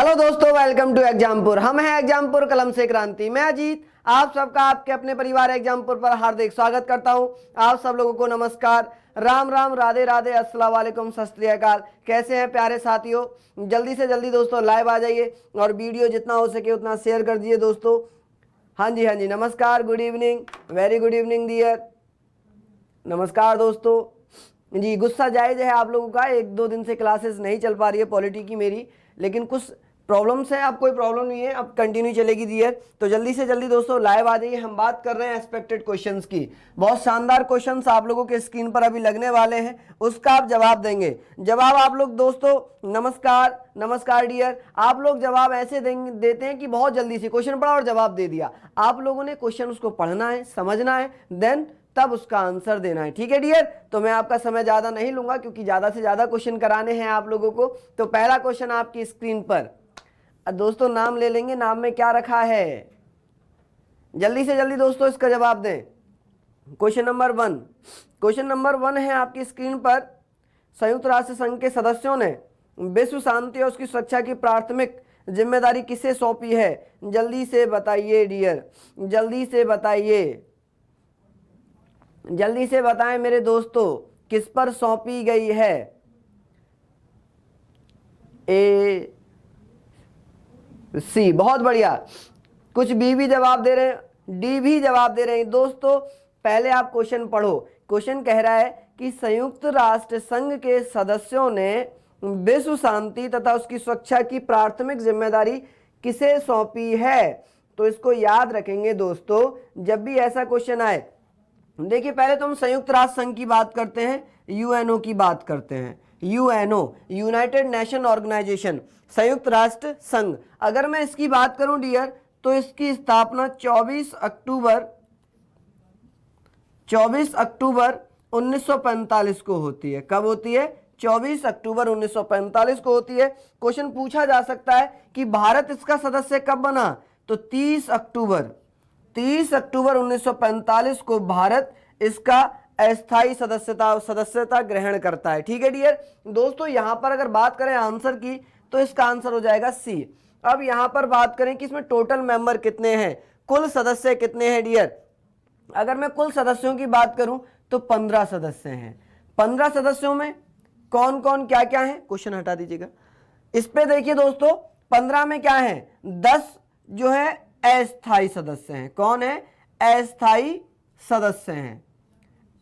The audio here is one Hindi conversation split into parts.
हेलो दोस्तों, वेलकम टू एग्जामपुर। हम हैं एग्जामपुर कलम से क्रांति। मैं अजीत आप सबका आपके अपने परिवार एग्जामपुर पर हार्दिक स्वागत करता हूं। आप सब लोगों को नमस्कार, राम राम, राधे राधे, अस्सलाम वालेकुम, सत श्री अकाल। कैसे हैं प्यारे साथियों? जल्दी से जल्दी दोस्तों लाइव आ जाइए और वीडियो जितना हो सके उतना शेयर कर दीजिए दोस्तों। हाँ जी, नमस्कार, good evening, very good evening dear. नमस्कार दोस्तों जी। गुस्सा जायज़ है आप लोगों का, एक दो दिन से क्लासेस नहीं चल पा रही है पॉलिटी की मेरी, लेकिन कुछ प्रॉब्लम्स हैं। अब कोई प्रॉब्लम नहीं है, अब कंटिन्यू चलेगी डियर। तो जल्दी से जल्दी दोस्तों लाइव आ जाइए। हम बात कर रहे हैं एक्सपेक्टेड क्वेश्चंस की। बहुत शानदार क्वेश्चंस आप लोगों के स्क्रीन पर अभी लगने वाले हैं, उसका आप जवाब देंगे। जवाब आप लोग दोस्तों, नमस्कार नमस्कार डियर, आप लोग जवाब ऐसे देते हैं कि बहुत जल्दी से क्वेश्चन पढ़ा और जवाब दे दिया। आप लोगों ने क्वेश्चन उसको पढ़ना है, समझना है, देन तब उसका आंसर देना है। ठीक है डियर? तो मैं आपका समय ज़्यादा नहीं लूंगा क्योंकि ज़्यादा से ज़्यादा क्वेश्चन कराने हैं आप लोगों को। तो पहला क्वेश्चन आपकी स्क्रीन पर दोस्तों, नाम ले लेंगे, नाम में क्या रखा है, जल्दी से जल्दी दोस्तों इसका जवाब दें। क्वेश्चन नंबर 1, क्वेश्चन नंबर 1 है आपकी स्क्रीन पर। संयुक्त राष्ट्र संघ के सदस्यों ने विश्व शांति और उसकी सुरक्षा की प्राथमिक जिम्मेदारी किसे सौंपी है? जल्दी से बताइए डियर, जल्दी से बताइए, जल्दी से बताएं मेरे दोस्तों, किस पर सौंपी गई है? ए सी, बहुत बढ़िया। कुछ बी भी जवाब दे रहे हैं, डी भी जवाब दे रहे हैं। दोस्तों पहले आप क्वेश्चन पढ़ो। क्वेश्चन कह रहा है कि संयुक्त राष्ट्र संघ के सदस्यों ने विश्व शांति तथा उसकी सुरक्षा की प्राथमिक जिम्मेदारी किसे सौंपी है? तो इसको याद रखेंगे दोस्तों जब भी ऐसा क्वेश्चन आए। देखिए पहले तो हम संयुक्त राष्ट्र संघ की बात करते हैं, यूएनओ की बात करते हैं। यूएनओ, यूनाइटेड नेशन ऑर्गेनाइजेशन, संयुक्त राष्ट्र संघ। अगर मैं इसकी बात करूं डियर, तो इसकी स्थापना 24 अक्टूबर 1945 को होती है। कब होती है? 24 अक्टूबर 1945 को होती है। क्वेश्चन पूछा जा सकता है कि भारत इसका सदस्य कब बना? तो 30 अक्टूबर 1945 को भारत इसका अस्थायी सदस्यता ग्रहण करता है। ठीक है डियर? दोस्तों यहां पर अगर बात करें आंसर की, तो इसका आंसर हो जाएगा सी। अब यहां पर बात करें कि इसमें टोटल मेंबर कितने हैं, कुल सदस्य कितने हैं डियर? अगर मैं कुल सदस्यों की बात करूं तो 15 सदस्य हैं। 15 सदस्यों में कौन कौन क्या क्या है? क्वेश्चन हटा दीजिएगा। इस पे देखिए दोस्तों, 15 में क्या है? 10 जो है अस्थायी सदस्य हैं। कौन है? अस्थायी सदस्य हैं।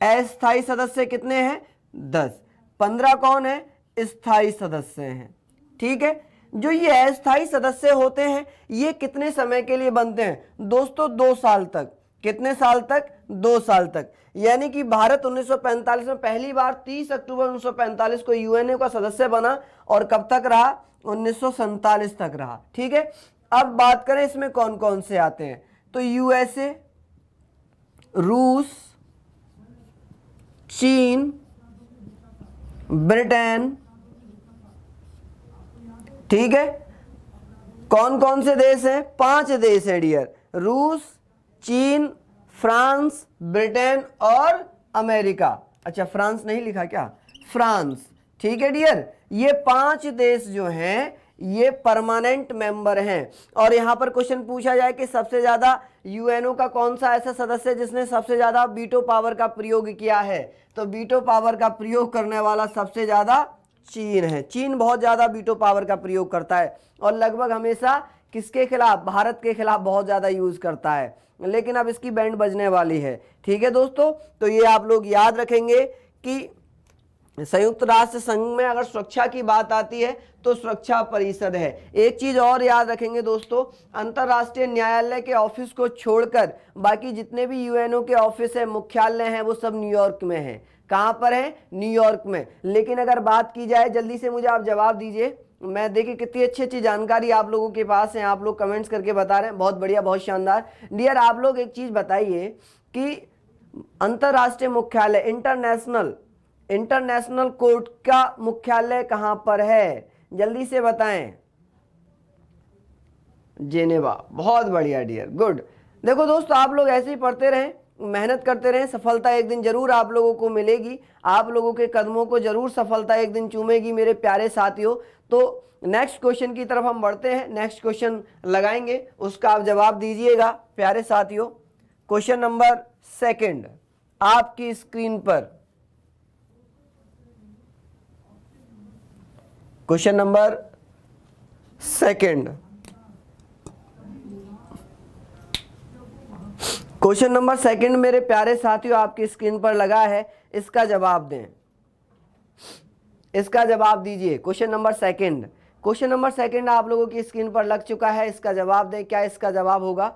अस्थायी सदस्य कितने हैं? 10। 15 कौन है? स्थायी सदस्य हैं। ठीक है? जो ये अस्थायी सदस्य होते हैं ये कितने समय के लिए बनते हैं दोस्तों? 2 साल तक। कितने साल तक? 2 साल तक। यानी कि भारत 1945 में पहली बार 30 अक्टूबर 1945 को यूएनओ का सदस्य बना और कब तक रहा? 1947 तक रहा। ठीक है? अब बात करें इसमें कौन कौन से आते हैं, तो यूएसए, रूस, चीन, ब्रिटेन। ठीक है? कौन कौन से देश हैं? 5 देश हैं डियर। रूस, चीन, फ्रांस, ब्रिटेन और अमेरिका। अच्छा फ्रांस नहीं लिखा क्या? फ्रांस। ठीक है डियर? ये 5 देश जो हैं ये परमानेंट मेंबर हैं। और यहां पर क्वेश्चन पूछा जाए कि सबसे ज्यादा यूएनओ का कौन सा ऐसा सदस्य जिसने सबसे ज्यादा वीटो पावर का प्रयोग किया है? तो वीटो पावर का प्रयोग करने वाला सबसे ज्यादा चीन है। चीन बहुत ज्यादा वीटो पावर का प्रयोग करता है और लगभग हमेशा किसके खिलाफ? भारत के खिलाफ बहुत ज्यादा यूज करता है। लेकिन अब इसकी बैंड बजने वाली है। ठीक है दोस्तों? तो ये आप लोग याद रखेंगे कि संयुक्त राष्ट्र संघ में अगर सुरक्षा की बात आती है तो सुरक्षा परिषद है। एक चीज और याद रखेंगे दोस्तों, अंतरराष्ट्रीय न्यायालय के ऑफिस को छोड़कर बाकी जितने भी यूएनओ के ऑफिस है, मुख्यालय हैं, वो सब न्यूयॉर्क में है। कहां पर है? न्यूयॉर्क में। लेकिन अगर बात की जाए, जल्दी से मुझे आप जवाब दीजिए। मैं देखिए कितनी अच्छी अच्छी जानकारी आप लोगों के पास है, आप लोग कमेंट्स करके बता रहे हैं, बहुत बढ़िया, बहुत शानदार डियर। आप लोग एक चीज बताइए कि अंतरराष्ट्रीय मुख्यालय, इंटरनेशनल कोर्ट का मुख्यालय कहां पर है? जल्दी से बताएं। जेनेवा। बहुत बढ़िया डियर, गुड। देखो दोस्तों आप लोग ऐसे ही पढ़ते रहें, मेहनत करते रहें, सफलता एक दिन जरूर आप लोगों को मिलेगी, आप लोगों के कदमों को जरूर सफलता एक दिन चूमेगी मेरे प्यारे साथियों। तो नेक्स्ट क्वेश्चन की तरफ हम बढ़ते हैं, नेक्स्ट क्वेश्चन लगाएंगे, उसका आप जवाब दीजिएगा प्यारे साथियों। क्वेश्चन नंबर 2 आपकी स्क्रीन पर, क्वेश्चन नंबर 2, क्वेश्चन नंबर 2 मेरे प्यारे साथियों आपकी स्क्रीन पर लगा है, इसका जवाब दें, इसका जवाब दीजिए। क्वेश्चन नंबर 2, क्वेश्चन नंबर 2 आप लोगों की स्क्रीन पर लग चुका है, इसका जवाब दें, क्या इसका जवाब होगा?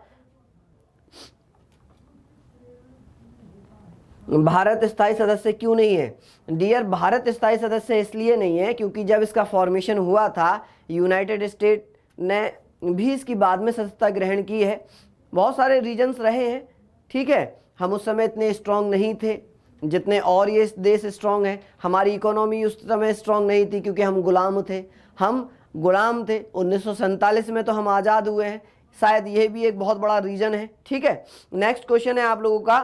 भारत स्थायी सदस्य क्यों नहीं है? डियर, भारत स्थायी सदस्य इसलिए नहीं है क्योंकि जब इसका फॉर्मेशन हुआ था, यूनाइटेड स्टेट ने भी इसकी बाद में सदस्यता ग्रहण की है। बहुत सारे रीजन्स रहे हैं, ठीक है, हम उस समय इतने स्ट्रांग नहीं थे जितने और ये देश स्ट्रांग है। हमारी इकोनॉमी उस समय स्ट्रांग नहीं थी क्योंकि हम गुलाम थे, हम गुलाम थे। 1947 में तो हम आज़ाद हुए हैं, शायद ये भी एक बहुत बड़ा रीजन है, ठीक है। नेक्स्ट क्वेश्चन है आप लोगों का,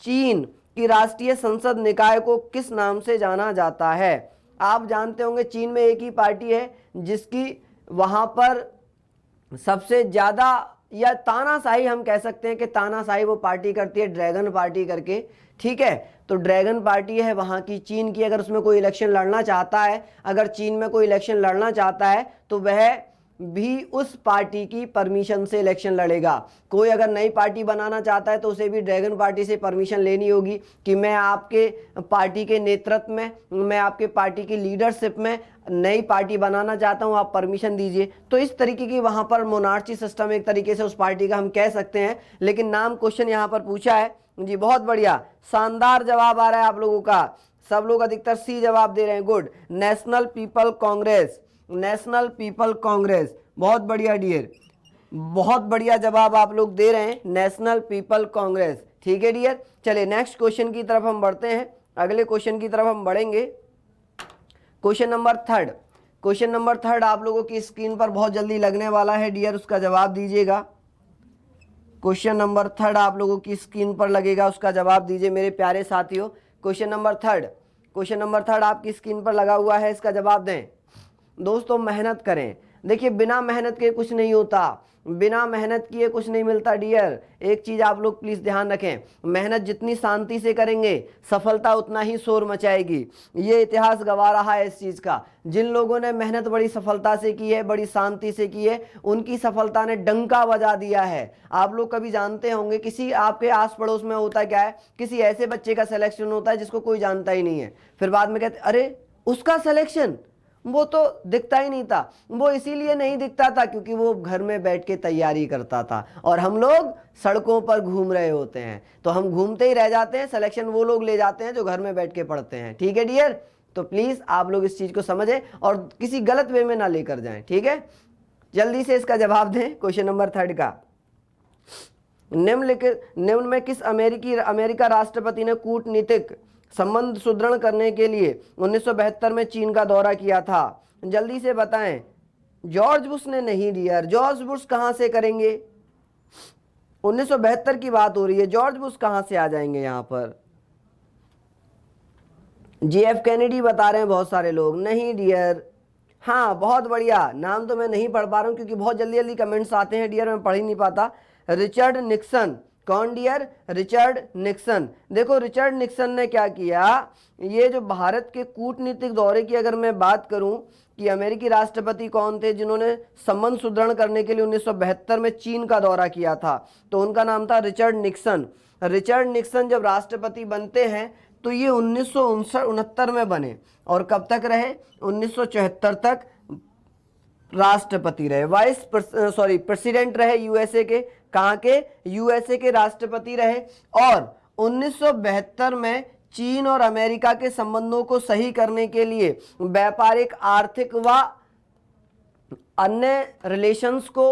चीन की राष्ट्रीय संसद निकाय को किस नाम से जाना जाता है? आप जानते होंगे चीन में एक ही पार्टी है जिसकी वहाँ पर सबसे ज़्यादा, या तानाशाही हम कह सकते हैं कि तानाशाही वो पार्टी करती है, ड्रैगन पार्टी करके, ठीक है। तो ड्रैगन पार्टी है वहाँ की चीन की। अगर उसमें कोई इलेक्शन लड़ना चाहता है, अगर चीन में कोई इलेक्शन लड़ना चाहता है तो वह भी उस पार्टी की परमिशन से इलेक्शन लड़ेगा। कोई अगर नई पार्टी बनाना चाहता है तो उसे भी ड्रैगन पार्टी से परमिशन लेनी होगी कि मैं आपके पार्टी के नेतृत्व में, मैं आपके पार्टी की लीडरशिप में नई पार्टी बनाना चाहता हूं, आप परमिशन दीजिए। तो इस तरीके की वहां पर मोनार्ची सिस्टम एक तरीके से उस पार्टी का हम कह सकते हैं। लेकिन नाम क्वेश्चन यहां पर पूछा है जी, बहुत बढ़िया, शानदार जवाब आ रहा है आप लोगों का। सब लोग अधिकतर सी जवाब दे रहे हैं, good. National people Congress, national people Congress, बहुत बढ़िया डियर, बहुत बढ़िया जवाब आप लोग दे रहे हैं, नेशनल पीपल कांग्रेस, ठीक है डियर। चलिए नेक्स्ट क्वेश्चन की तरफ हम बढ़ते हैं, अगले क्वेश्चन की तरफ हम बढ़ेंगे। क्वेश्चन नंबर 3, क्वेश्चन नंबर 3 आप लोगों की स्क्रीन पर बहुत जल्दी लगने वाला है डियर, उसका जवाब दीजिएगा। क्वेश्चन नंबर 3 आप लोगों की स्क्रीन पर लगेगा, उसका जवाब दीजिए मेरे प्यारे साथियों। क्वेश्चन नंबर 3, क्वेश्चन नंबर 3 आपकी स्क्रीन पर लगा हुआ है, इसका जवाब दें। दोस्तों मेहनत करें, देखिए बिना मेहनत के कुछ नहीं होता, बिना मेहनत किए कुछ नहीं मिलता डियर। एक चीज आप लोग प्लीज ध्यान रखें, मेहनत जितनी शांति से करेंगे सफलता उतना ही शोर मचाएगी। ये इतिहास गवा रहा है इस चीज का। जिन लोगों ने मेहनत बड़ी सफलता से की है, बड़ी शांति से की है, उनकी सफलता ने डंका बजा दिया है। आप लोग कभी जानते होंगे, किसी आपके आस पड़ोस में होता क्या है, किसी ऐसे बच्चे का सिलेक्शन होता है जिसको कोई जानता ही नहीं है, फिर बाद में कहते अरे उसका सिलेक्शन, वो तो दिखता ही नहीं था। वो इसीलिए नहीं दिखता था क्योंकि वो घर में बैठ के तैयारी करता था, और हम लोग सड़कों पर घूम रहे होते हैं, तो हम घूमते ही रह जाते हैं। सिलेक्शन वो लोग ले जाते हैं जो घर में बैठ के पढ़ते हैं, ठीक है डियर। तो प्लीज आप लोग इस चीज को समझें और किसी गलत वे में ना लेकर जाएं, ठीक है। जल्दी से इसका जवाब दें क्वेश्चन नंबर 3 का। निम्न में किस अमेरिका राष्ट्रपति ने कूटनीतिक संबंध सुदृढ़ करने के लिए 1972 में चीन का दौरा किया था? जल्दी से बताएं। जॉर्ज बुश ने नहीं डियर, जॉर्ज बुश कहां से करेंगे? 1972 की बात हो रही है, जॉर्ज बुश कहां से आ जाएंगे यहां पर? JF कैनेडी बता रहे हैं बहुत सारे लोग, नहीं डियर। हाँ बहुत बढ़िया, नाम तो मैं नहीं पढ़ पा रहा हूं क्योंकि बहुत जल्दी जल्दी कमेंट्स आते हैं डियर, मैं पढ़ ही नहीं पाता। रिचर्ड निक्सन, कौन डियर? Richard Nixon. देखो रिचर्ड निक्सन ने क्या किया, ये जो भारत के कूटनीतिक दौरे की अगर मैं बात करूं कि अमेरिकी राष्ट्रपति कौन थे जिन्होंने संबंध सुदृढ़ करने के लिए 1972 में चीन का दौरा किया था, तो उनका नाम था रिचर्ड निक्सन। रिचर्ड निक्सन जब राष्ट्रपति बनते हैं तो ये 1969 में बने, और कब तक रहे? 1974 तक राष्ट्रपति रहे, प्रेसिडेंट रहे यूएसए के। कहाँ के? यूएसए के राष्ट्रपति रहे। और 1972 में चीन और अमेरिका के संबंधों को सही करने के लिए, व्यापारिक, आर्थिक व अन्य रिलेशंस को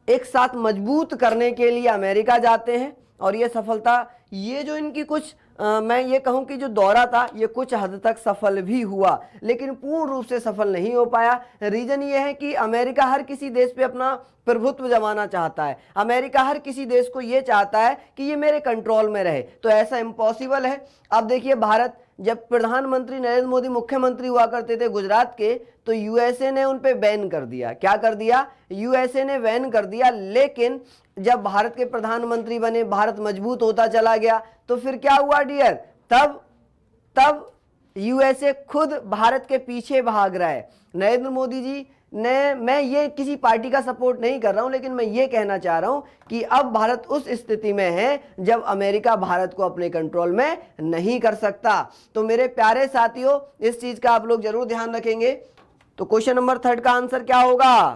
एक साथ मजबूत करने के लिए अमेरिका जाते हैं। और ये सफलता, ये जो इनकी कुछ मैं ये कहूं कि जो दौरा था ये कुछ हद तक सफल भी हुआ, लेकिन पूर्ण रूप से सफल नहीं हो पाया। रीजन ये है कि अमेरिका हर किसी देश पे अपना प्रभुत्व जमाना चाहता है। अमेरिका हर किसी देश को ये चाहता है कि ये मेरे कंट्रोल में रहे, तो ऐसा इम्पॉसिबल है। अब देखिए, भारत जब प्रधानमंत्री नरेंद्र मोदी मुख्यमंत्री हुआ करते थे गुजरात के, तो यूएसए ने उन पे बैन कर दिया। क्या कर दिया? यूएसए ने बैन कर दिया। लेकिन जब भारत के प्रधानमंत्री बने, भारत मजबूत होता चला गया, तो फिर क्या हुआ डियर? तब यूएसए खुद भारत के पीछे भाग रहा है। नरेंद्र मोदी जी ने, मैं ये किसी पार्टी का सपोर्ट नहीं कर रहा हूं, लेकिन मैं ये कहना चाह रहा हूं कि अब भारत उस स्थिति में है जब अमेरिका भारत को अपने कंट्रोल में नहीं कर सकता। तो मेरे प्यारे साथियों, इस चीज का आप लोग जरूर ध्यान रखेंगे। तो क्वेश्चन नंबर 3 का आंसर क्या होगा?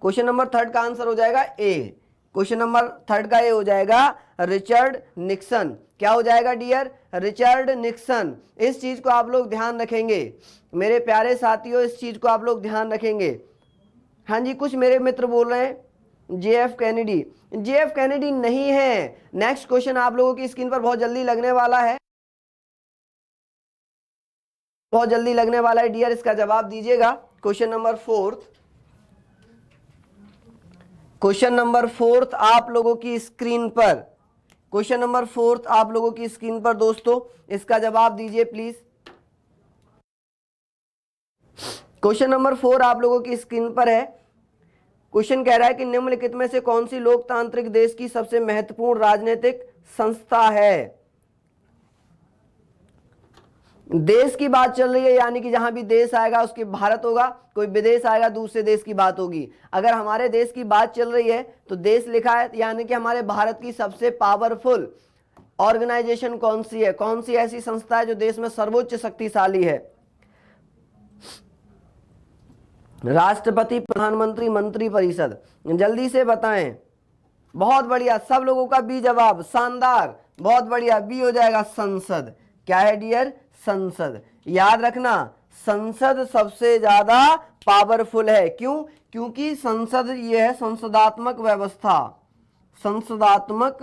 क्वेश्चन नंबर 3 का आंसर हो जाएगा ए। क्वेश्चन नंबर 3 का ए हो जाएगा रिचर्ड निक्सन। क्या हो जाएगा डियर? Richard Nixon. इस चीज को आप लोग ध्यान रखेंगे मेरे प्यारे साथियों, इस चीज को आप लोग ध्यान रखेंगे। हाँ जी, कुछ मेरे मित्र बोल रहे हैं जेएफ कैनेडी। जेएफ कैनेडी नहीं है। नेक्स्ट क्वेश्चन आप लोगों की स्क्रीन पर बहुत जल्दी लगने वाला है, बहुत जल्दी लगने वाला है डियर। इसका जवाब दीजिएगा। क्वेश्चन नंबर 4, क्वेश्चन नंबर 4 आप लोगों की स्क्रीन पर, क्वेश्चन नंबर 4 आप लोगों की स्क्रीन पर दोस्तों, इसका जवाब दीजिए प्लीज। क्वेश्चन नंबर 4 आप लोगों की स्क्रीन पर है। क्वेश्चन कह रहा है कि निम्नलिखित में से कौन सी लोकतांत्रिक देश की सबसे महत्वपूर्ण राजनीतिक संस्था है? देश की बात चल रही है, यानी कि जहां भी देश आएगा उसके भारत होगा, कोई विदेश आएगा दूसरे देश की बात होगी। अगर हमारे देश की बात चल रही है तो देश लिखा है, यानी कि हमारे भारत की सबसे पावरफुल ऑर्गेनाइजेशन कौन सी है? कौन सी ऐसी संस्था है जो देश में सर्वोच्च शक्तिशाली है? राष्ट्रपति, प्रधानमंत्री, मंत्री परिषद? जल्दी से बताएं। बहुत बढ़िया, सब लोगों का बी जवाब, शानदार, बहुत बढ़िया। बी हो जाएगा संसद। क्या है डियर? संसद। याद रखना, संसद सबसे ज्यादा पावरफुल है। क्यों? क्योंकि संसद ये है संसदात्मक व्यवस्था, संसदात्मक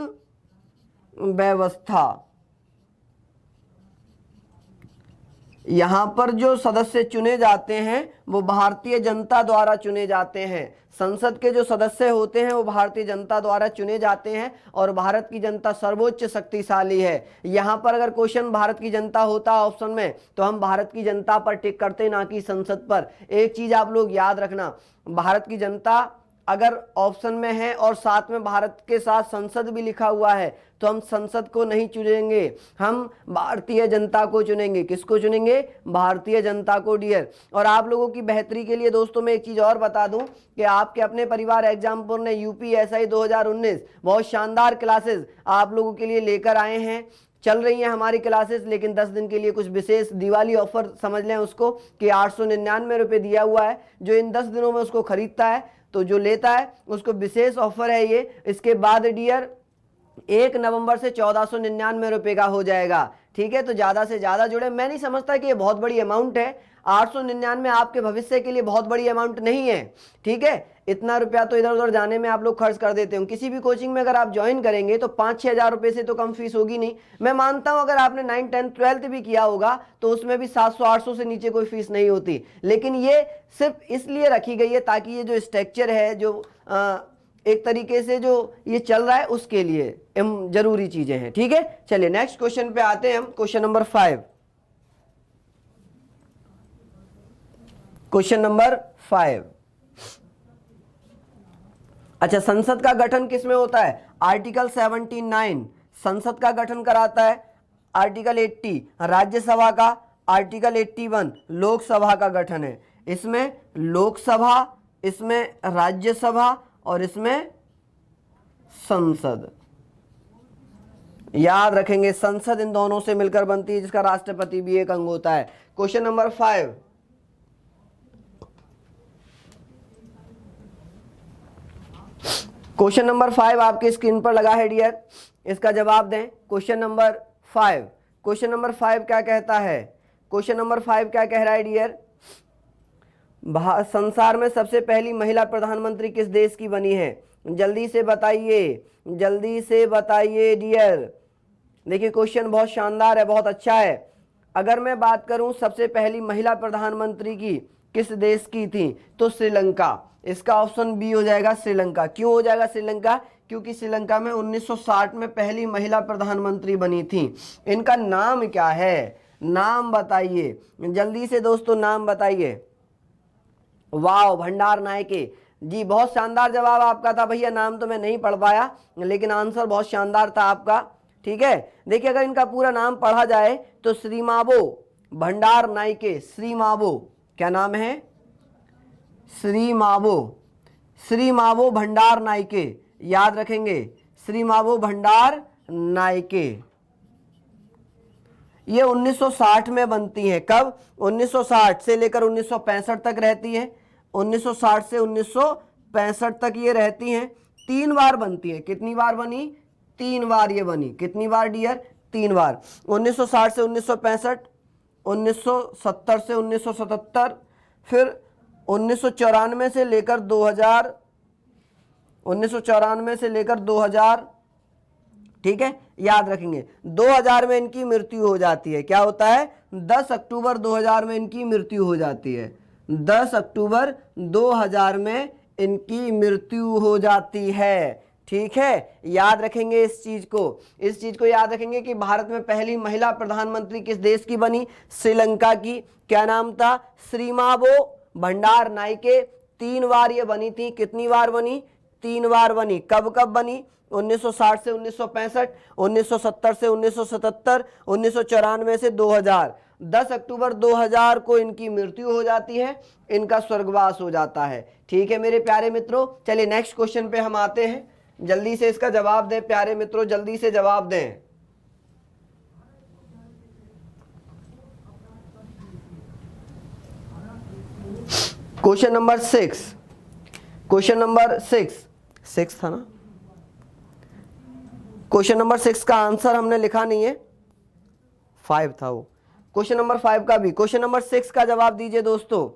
व्यवस्था। यहां पर जो सदस्य चुने जाते हैं वो भारतीय जनता द्वारा चुने जाते हैं। संसद के जो सदस्य होते हैं वो भारतीय जनता द्वारा चुने जाते हैं, और भारत की जनता सर्वोच्च शक्तिशाली है। यहां पर अगर क्वेश्चन भारत की जनता होता ऑप्शन में, तो हम भारत की जनता पर टिक करते, ना कि संसद पर। एक चीज आप लोग याद रखना, भारत की जनता अगर ऑप्शन में है और साथ में भारत के साथ संसद भी लिखा हुआ है, तो हम संसद को नहीं चुनेंगे, हम भारतीय जनता को चुनेंगे। किसको चुनेंगे? भारतीय जनता को डियर। और आप लोगों की बेहतरी के लिए दोस्तों मैं एक चीज और बता दूं कि आपके अपने परिवार एग्जामपुर ने यूपीएसआई 2019 बहुत शानदार क्लासेस आप लोगों के लिए लेकर आए हैं। चल रही हैं हमारी क्लासेस, लेकिन 10 दिन के लिए कुछ विशेष दिवाली ऑफर समझ लें उसको, कि 899 रुपये दिया हुआ है। जो इन 10 दिनों में उसको खरीदता है, तो जो लेता है उसको विशेष ऑफर है ये। इसके बाद डियर 1 नवंबर से 1499 रुपये का हो जाएगा। ठीक है, तो ज्यादा से ज्यादा जुड़े। मैं नहीं समझता कि ये बहुत बड़ी अमाउंट है। 899 आपके भविष्य के लिए बहुत बड़ी अमाउंट नहीं है। ठीक है, इतना रुपया तो इधर उधर जाने में आप लोग खर्च कर देते हो। किसी भी कोचिंग में अगर आप ज्वाइन करेंगे तो 5-6 हज़ार रुपये से तो कम फीस होगी नहीं। मैं मानता हूं अगर आपने 9, 10, 12 भी किया होगा तो उसमें भी 700-800 से नीचे कोई फीस नहीं होती। लेकिन ये सिर्फ इसलिए रखी गई है ताकि ये जो स्ट्रक्चर है, जो एक तरीके से जो ये चल रहा है, उसके लिए जरूरी चीजें हैं। ठीक है, चलिए नेक्स्ट क्वेश्चन पे आते हैं हम। Question number 5, question number 5। अच्छा, संसद का गठन किसमें होता है? आर्टिकल 79 संसद का गठन कराता है। आर्टिकल 80 राज्यसभा का, आर्टिकल 81 लोकसभा का गठन है। इसमें लोकसभा, इसमें राज्यसभा और इसमें संसद। याद रखेंगे, संसद इन दोनों से मिलकर बनती है, जिसका राष्ट्रपति भी एक अंग होता है। क्वेश्चन नंबर 5, क्वेश्चन नंबर 5 आपके स्क्रीन पर लगा है डियर, इसका जवाब दें। क्वेश्चन नंबर 5, क्वेश्चन नंबर 5 क्या कहता है? क्वेश्चन नंबर 5 क्या कह रहा है डियर? संसार में सबसे पहली महिला प्रधानमंत्री किस देश की बनी है? जल्दी से बताइए, जल्दी से बताइए डियर, देखिए क्वेश्चन बहुत शानदार है, बहुत अच्छा है। अगर मैं बात करूं सबसे पहली महिला प्रधानमंत्री की किस देश की थी, तो श्रीलंका। इसका ऑप्शन बी हो जाएगा श्रीलंका। क्यों हो जाएगा श्रीलंका? क्योंकि श्रीलंका में 1960 में पहली महिला प्रधानमंत्री बनी थी। इनका नाम क्या है? नाम बताइए जल्दी से दोस्तों, नाम बताइए। वाह, भंडार नायके जी, बहुत शानदार जवाब आपका था भैया। नाम तो मैं नहीं पढ़ पाया, लेकिन आंसर बहुत शानदार था आपका। ठीक है, देखिए अगर इनका पूरा नाम पढ़ा जाए तो श्रीमावो भंडार नायके। श्रीमावो, क्या नाम है? श्रीमावो, श्रीमावो भंडार नायके, याद रखेंगे, श्रीमावो भंडार नायके। ये 1960 में बनती है। कब? 1960 से लेकर 1965 तक रहती है। 1960 से 1965 तक ये रहती हैं। 3 बार बनती है। कितनी बार बनी? 3 बार ये बनी। कितनी बार डियर? 3 बार। 1960 से 1965, 1970 से 1977, फिर 1994 से लेकर 2000, 1994 से लेकर 2000। ठीक है, याद रखेंगे। 2000 में इनकी मृत्यु हो जाती है। क्या होता है? 10 अक्टूबर 2000 में इनकी मृत्यु हो जाती है। 10 अक्टूबर 2000 में इनकी मृत्यु हो जाती है। ठीक है, याद रखेंगे इस चीज को, इस चीज को याद रखेंगे कि भारत में पहली महिला प्रधानमंत्री किस देश की बनी? श्रीलंका की। क्या नाम था? श्रीमावो भंडार नायके। 3 बार ये बनी थी। कितनी बार बनी? 3 बार बनी। कब कब बनी? 1960 से 1965, 1970 से 1977, 1994 से 2000। 10 अक्टूबर 2000 को इनकी मृत्यु हो जाती है, इनका स्वर्गवास हो जाता है। ठीक है मेरे प्यारे मित्रों, चलिए नेक्स्ट क्वेश्चन पे हम आते हैं। जल्दी से इसका जवाब दें प्यारे मित्रों, जल्दी से जवाब दें। क्वेश्चन नंबर 6, क्वेश्चन नंबर 6 था ना? क्वेश्चन नंबर 6 का आंसर हमने लिखा नहीं है, 5 था वो। क्वेश्चन नंबर 5 का भी, क्वेश्चन नंबर 6 का जवाब दीजिए दोस्तों।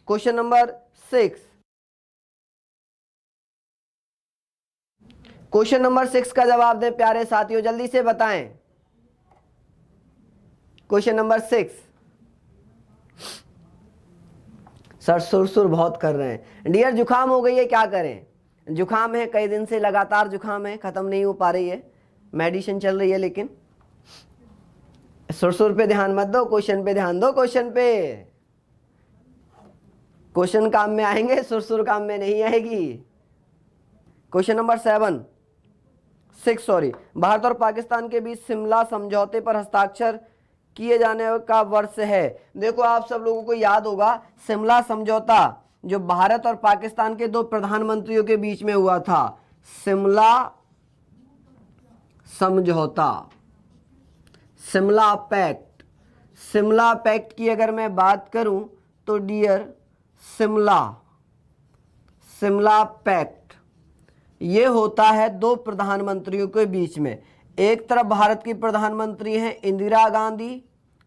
क्वेश्चन नंबर 6, क्वेश्चन नंबर 6 का जवाब दें प्यारे साथियों, जल्दी से बताएं। Question number 6। सर सुर बहुत कर रहे हैं डियर, जुकाम हो गई है, क्या करें? जुकाम है, कई दिन से लगातार जुकाम है, खत्म नहीं हो पा रही है, मेडिसिन चल रही है, लेकिन सुर पे ध्यान मत दो, क्वेश्चन पे ध्यान दो। क्वेश्चन पे, क्वेश्चन काम में आएंगे, सुर काम में नहीं आएगी। क्वेश्चन नंबर 6 सॉरी, भारत और पाकिस्तान के बीच शिमला समझौते पर हस्ताक्षर किए जाने का वर्ष है। देखो आप सब लोगों को याद होगा, शिमला समझौता जो भारत और पाकिस्तान के 2 प्रधानमंत्रियों के बीच में हुआ था, शिमला समझौता, शिमला पैक्ट। शिमला पैक्ट की अगर मैं बात करूं तो डियर, शिमला पैक्ट ये होता है 2 प्रधानमंत्रियों के बीच में। एक तरफ भारत की प्रधानमंत्री हैं इंदिरा गांधी,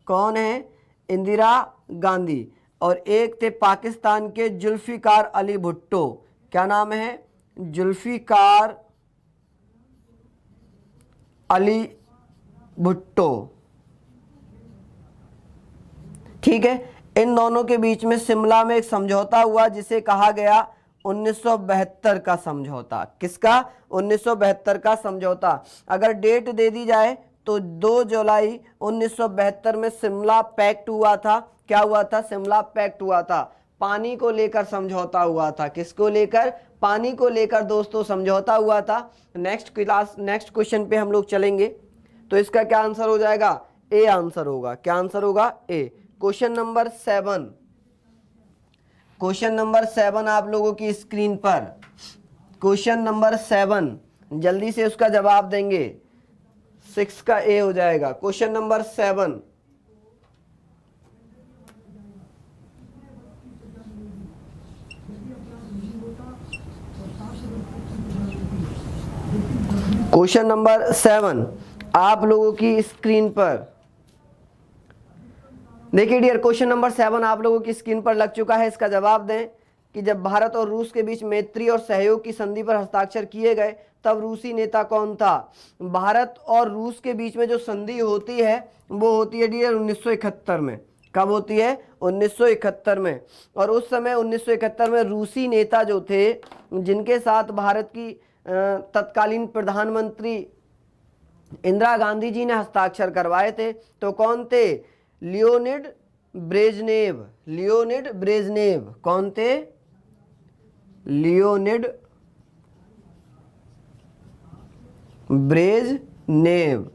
कौन है? इंदिरा गांधी। और एक थे पाकिस्तान के जुल्फिकार अली भुट्टो, क्या नाम है? जुल्फिकार अली भुट्टो। ठीक है, इन दोनों के बीच में शिमला में एक समझौता हुआ जिसे कहा गया 1972 का समझौता। किसका? 1972 का समझौता। अगर डेट दे दी जाए तो 2 जुलाई 1972 में शिमला पैक्ट हुआ था। क्या हुआ था? शिमला पैक्ट हुआ था। पानी को लेकर समझौता हुआ था। किसको लेकर? पानी को लेकर दोस्तों समझौता हुआ था। नेक्स्ट क्वेश्चन पे हम लोग चलेंगे, तो इसका क्या आंसर हो जाएगा? ए आंसर होगा। क्या आंसर होगा? ए। क्वेश्चन नंबर 7, क्वेश्चन नंबर 7 आप लोगों की स्क्रीन पर, क्वेश्चन नंबर 7 जल्दी से उसका जवाब देंगे। 6 का ए हो जाएगा। क्वेश्चन नंबर 7, क्वेश्चन नंबर 7 आप लोगों की स्क्रीन पर देखिए डियर, क्वेश्चन नंबर 7 आप लोगों की स्क्रीन पर लग चुका है। इसका जवाब दें कि जब भारत और रूस के बीच मैत्री और सहयोग की संधि पर हस्ताक्षर किए गए तब रूसी नेता कौन था? भारत और रूस के बीच में जो संधि होती है वो होती है डियर 1971 में। कब होती है? 1971 में। और उस समय 1971 में रूसी नेता जो थे, जिनके साथ भारत की तत्कालीन प्रधानमंत्री इंदिरा गांधी जी ने हस्ताक्षर करवाए थे, तो कौन थे? Leonid Brezhnev. लियोनिड ब्रेजनेव कौन थे? Leonid Brezhnev.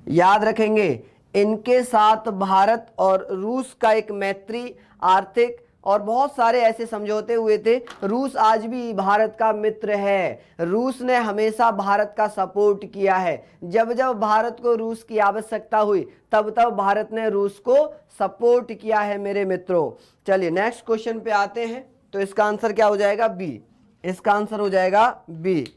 याद रखेंगे, इनके साथ भारत और रूस का एक मैत्री, आर्थिक और बहुत सारे ऐसे समझौते हुए थे। रूस आज भी भारत का मित्र है। रूस ने हमेशा भारत का सपोर्ट किया है। जब जब भारत को रूस की आवश्यकता हुई तब तब भारत ने रूस को सपोर्ट किया है मेरे मित्रों। चलिए नेक्स्ट क्वेश्चन पे आते हैं। तो इसका आंसर क्या हो जाएगा? बी। इसका आंसर हो जाएगा बी।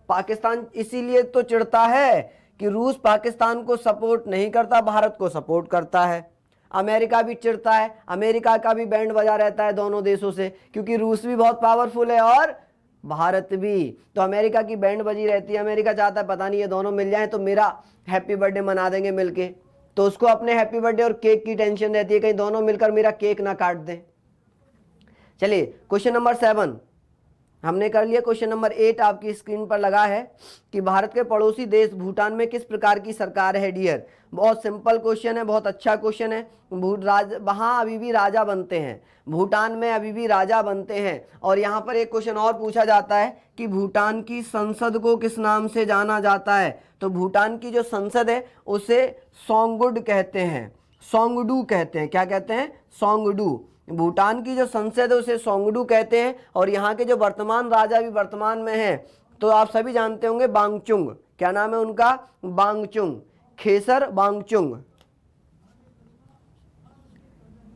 पाकिस्तान इसीलिए तो चिढ़ता है कि रूस पाकिस्तान को सपोर्ट नहीं करता, भारत को सपोर्ट करता है। अमेरिका भी चिढ़ता है, अमेरिका का भी बैंड बजा रहता है दोनों देशों से, क्योंकि रूस भी बहुत पावरफुल है और भारत भी। तो अमेरिका की बैंड बजी रहती है। अमेरिका चाहता है पता नहीं ये दोनों मिल जाएं तो मेरा हैप्पी बर्थडे मना देंगे मिलके। तो उसको अपने हैप्पी बर्थडे और केक की टेंशन रहती है, कहीं दोनों मिलकर मेरा केक ना काट दें। चलिए क्वेश्चन नंबर 7 हमने कर लिया। क्वेश्चन नंबर 8 आपकी स्क्रीन पर लगा है कि भारत के पड़ोसी देश भूटान में किस प्रकार की सरकार है डियर। बहुत सिंपल क्वेश्चन है, बहुत अच्छा क्वेश्चन है। वहाँ अभी भी राजा बनते हैं, भूटान में अभी भी राजा बनते हैं। और यहाँ पर एक क्वेश्चन और पूछा जाता है कि भूटान की संसद को किस नाम से जाना जाता है। तो भूटान की जो संसद है उसे सोंगुड कहते हैं, सोंगडू कहते हैं। क्या कहते हैं? सोंगडू। भूटान की जो संसद है उसे सोंगडू कहते हैं। और यहाँ के जो वर्तमान राजा भी वर्तमान में हैं, तो आप सभी जानते होंगे वांगचुंग। क्या नाम है उनका? वांगचुंग, खेसर वांगचुंग।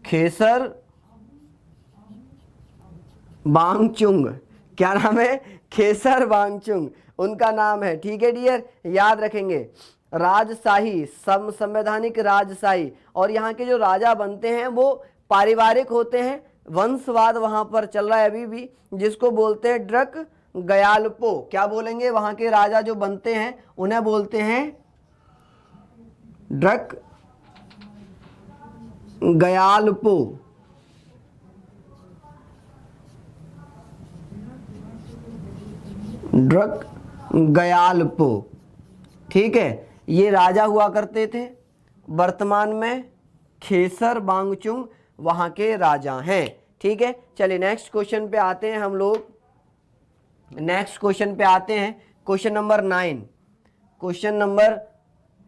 खेसर वांगचुंग, क्या नाम है? खेसर वांगचुंग उनका नाम है। ठीक है डियर, याद रखेंगे। राजशाही, संवैधानिक राजशाही। और यहाँ के जो राजा बनते हैं वो पारिवारिक होते हैं। वंशवाद वहां पर चल रहा है अभी भी, जिसको बोलते हैं ड्रक गयाल्पो। क्या बोलेंगे? वहां के राजा जो बनते हैं उन्हें बोलते हैं ड्रक गयाल्पो। ड्रक गयाल्पो। ठीक है, ये राजा हुआ करते थे। वर्तमान में खेसर वांगचुंग वहां के राजा हैं। ठीक है, चलिए नेक्स्ट क्वेश्चन पे आते हैं हम लोग। नेक्स्ट क्वेश्चन पे आते हैं, question number 9, question number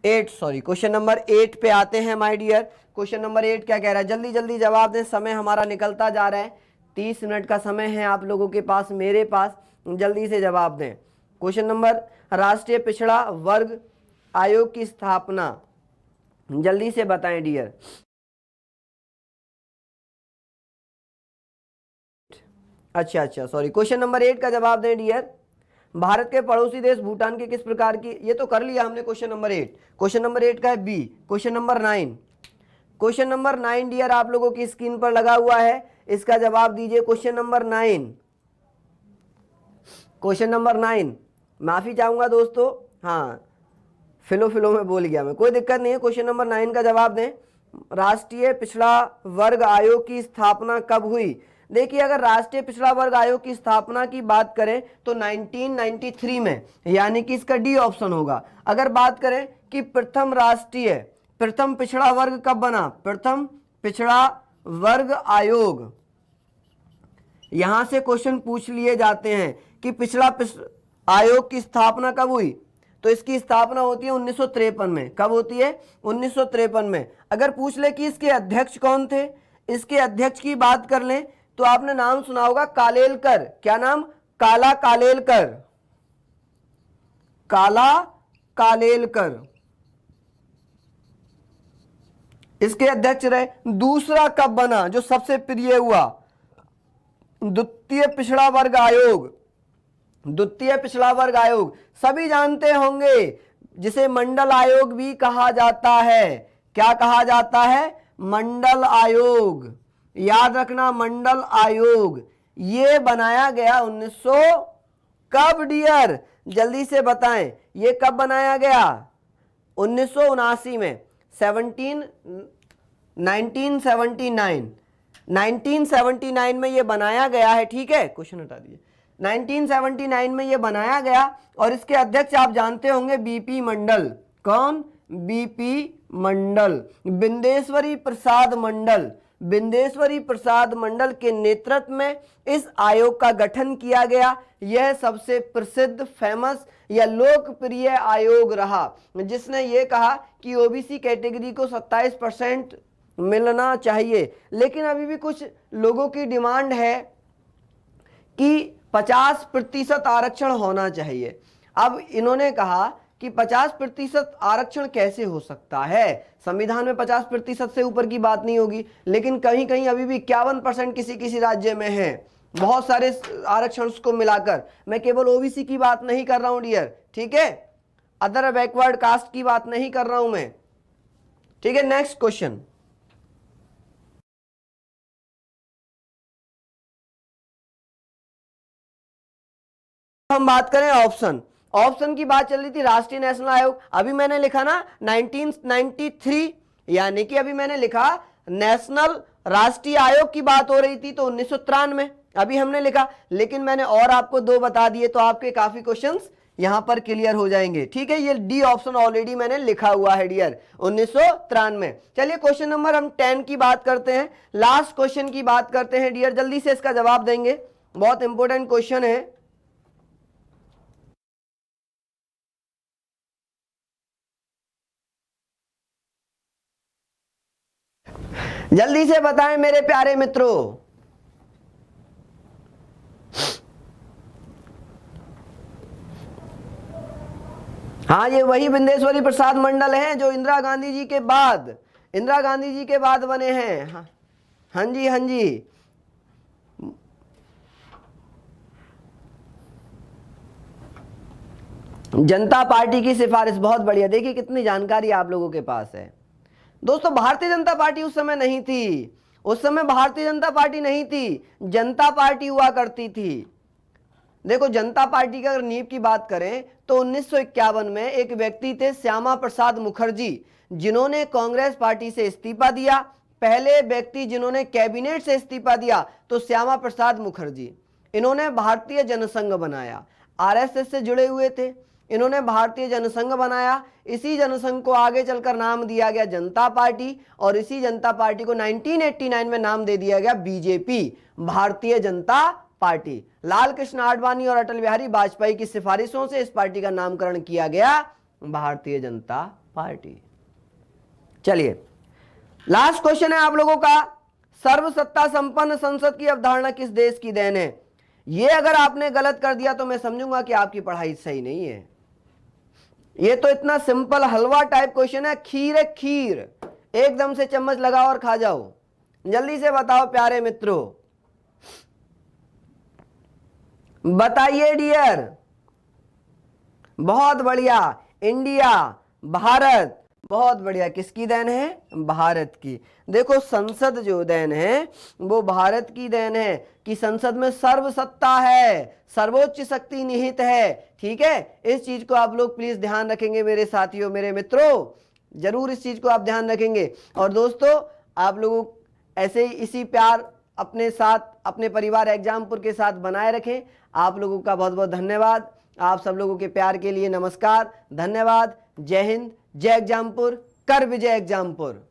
8 sorry question number 8 पे आते हैं माय डियर। क्वेश्चन नंबर 8 क्या कह रहा है? जल्दी जल्दी जवाब दें, समय हमारा निकलता जा रहा है। 30 मिनट का समय है आप लोगों के पास, मेरे पास, जल्दी से जवाब दें। क्वेश्चन नंबर, राष्ट्रीय पिछड़ा वर्ग आयोग की स्थापना, जल्दी से बताएं डियर। अच्छा सॉरी, क्वेश्चन नंबर 8 का जवाब दें डियर। भारत के पड़ोसी देश भूटान के किस प्रकार की, ये तो कर लिया हमने क्वेश्चन नंबर 8। क्वेश्चन नंबर 8 का है B. Question number 9, question number 9 dear आप लोगों की स्क्रीन पर लगा हुआ है, इसका जवाब दीजिए। क्वेश्चन नंबर 9, क्वेश्चन नंबर 9, माफी चाहूंगा दोस्तों, हाँ फिलो में बोल गया मैं, कोई दिक्कत नहीं है। क्वेश्चन नंबर 9 का जवाब दें। राष्ट्रीय पिछड़ा वर्ग आयोग की स्थापना कब हुई? देखिए, अगर राष्ट्रीय पिछड़ा वर्ग आयोग की स्थापना की बात करें तो 1993 में, यानी कि इसका डी ऑप्शन होगा। अगर बात करें कि प्रथम पिछड़ा वर्ग कब बना, प्रथम पिछड़ा वर्ग आयोग, यहां से क्वेश्चन पूछ लिए जाते हैं कि पिछड़ा आयोग की स्थापना कब हुई, तो इसकी स्थापना होती है 1953 में। कब होती है? 1953 में। अगर पूछ ले कि इसके अध्यक्ष कौन थे, इसके अध्यक्ष की बात कर लें तो आपने नाम सुना होगा कालेलकर। क्या नाम? काला कालेलकर, काला कालेलकर इसके अध्यक्ष रहे। दूसरा कब बना जो सबसे प्रिय हुआ? द्वितीय पिछड़ा वर्ग आयोग। द्वितीय पिछड़ा वर्ग आयोग सभी जानते होंगे, जिसे मंडल आयोग भी कहा जाता है। क्या कहा जाता है? मंडल आयोग। याद रखना, मंडल आयोग ये बनाया गया 1953 कब डियर, जल्दी से बताएं, ये कब बनाया गया? 1979 में, 1979 में ये बनाया गया है, ठीक है, क्वेश्चन हटा दीजिए। 1979 में ये बनाया गया और इसके अध्यक्ष आप जानते होंगे बीपी मंडल। कौन? बीपी मंडल, बिंदेश्वरी प्रसाद मंडल। बिंदेश्वरी प्रसाद मंडल के नेतृत्व में इस आयोग का गठन किया गया। यह सबसे प्रसिद्ध, फेमस या लोकप्रिय आयोग रहा, जिसने ये कहा कि ओबीसी कैटेगरी को 27% मिलना चाहिए। लेकिन अभी भी कुछ लोगों की डिमांड है कि 50% आरक्षण होना चाहिए। अब इन्होंने कहा कि 50% आरक्षण कैसे हो सकता है? संविधान में 50% से ऊपर की बात नहीं होगी, लेकिन कहीं कहीं अभी भी 51% किसी किसी राज्य में है, बहुत सारे आरक्षण को मिलाकर। मैं केवल ओबीसी की बात नहीं कर रहा हूं डियर, ठीक है, अदर बैकवर्ड कास्ट की बात नहीं कर रहा हूं मैं, ठीक है। नेक्स्ट क्वेश्चन, हम बात करें ऑप्शन। ऑप्शन की बात चल रही थी, राष्ट्रीय नेशनल आयोग। अभी मैंने लिखा ना 1993, यानी कि अभी मैंने लिखा नेशनल राष्ट्रीय आयोग की बात हो रही थी, तो 1993 अभी हमने लिखा। लेकिन मैंने और आपको 2 बता दिए, तो आपके काफी क्वेश्चंस यहां पर क्लियर हो जाएंगे, ठीक है। ये डी ऑप्शन ऑलरेडी मैंने लिखा हुआ है डियर, 1993। चलिए क्वेश्चन नंबर हम 10 की बात करते हैं, लास्ट क्वेश्चन की बात करते हैं डियर, जल्दी से इसका जवाब देंगे, बहुत इंपॉर्टेंट क्वेश्चन है। जल्दी से बताएं मेरे प्यारे मित्रों। हाँ, ये वही बिंदेश्वरी प्रसाद मंडल है जो इंदिरा गांधी जी के बाद बने हैं। हाँ, हाँ जी, हाँ जी। जनता पार्टी की सिफारिश, बहुत बढ़िया। देखिए कितनी जानकारी आप लोगों के पास है। दोस्तों, भारतीय जनता पार्टी उस समय नहीं थी, उस समय भारतीय जनता पार्टी नहीं थी, जनता पार्टी हुआ करती थी। देखो, जनता पार्टी की अगर नींव की बात करें तो 1951 में एक व्यक्ति थे श्यामा प्रसाद मुखर्जी, जिन्होंने कांग्रेस पार्टी से इस्तीफा दिया। पहले व्यक्ति जिन्होंने कैबिनेट से इस्तीफा दिया तो श्यामा प्रसाद मुखर्जी। इन्होंने भारतीय जनसंघ बनाया, आरएसएस से जुड़े हुए थे, इन्होंने भारतीय जनसंघ बनाया। इसी जनसंघ को आगे चलकर नाम दिया गया जनता पार्टी, और इसी जनता पार्टी को 1989 में नाम दे दिया गया बीजेपी, भारतीय जनता पार्टी। लाल कृष्ण आडवाणी और अटल बिहारी वाजपेयी की सिफारिशों से इस पार्टी का नामकरण किया गया भारतीय जनता पार्टी। चलिए, लास्ट क्वेश्चन है आप लोगों का, सर्वसत्ता संपन्न संसद की अवधारणा किस देश की देन है? ये अगर आपने गलत कर दिया तो मैं समझूंगा कि आपकी पढ़ाई सही नहीं है। ये तो इतना सिंपल हलवा टाइप क्वेश्चन है, खीर है खीर, एकदम से चम्मच लगाओ और खा जाओ। जल्दी से बताओ प्यारे मित्रों, बताइए डियर। बहुत बढ़िया, इंडिया, भारत, बहुत बढ़िया। किसकी देन है? भारत की। देखो, संसद जो देन है वो भारत की देन है कि संसद में सर्वसत्ता है, सर्वोच्च शक्ति निहित है, ठीक है। इस चीज को आप लोग प्लीज ध्यान रखेंगे मेरे साथियों, मेरे मित्रों, जरूर इस चीज को आप ध्यान रखेंगे। और दोस्तों, आप लोगों ऐसे ही इसी प्यार अपने साथ, अपने परिवार एग्जामपुर के साथ बनाए रखें। आप लोगों का बहुत बहुत धन्यवाद, आप सब लोगों के प्यार के लिए नमस्कार, धन्यवाद। जय हिंद, जय एग्जामपुर, कर विजय एग्जामपुर।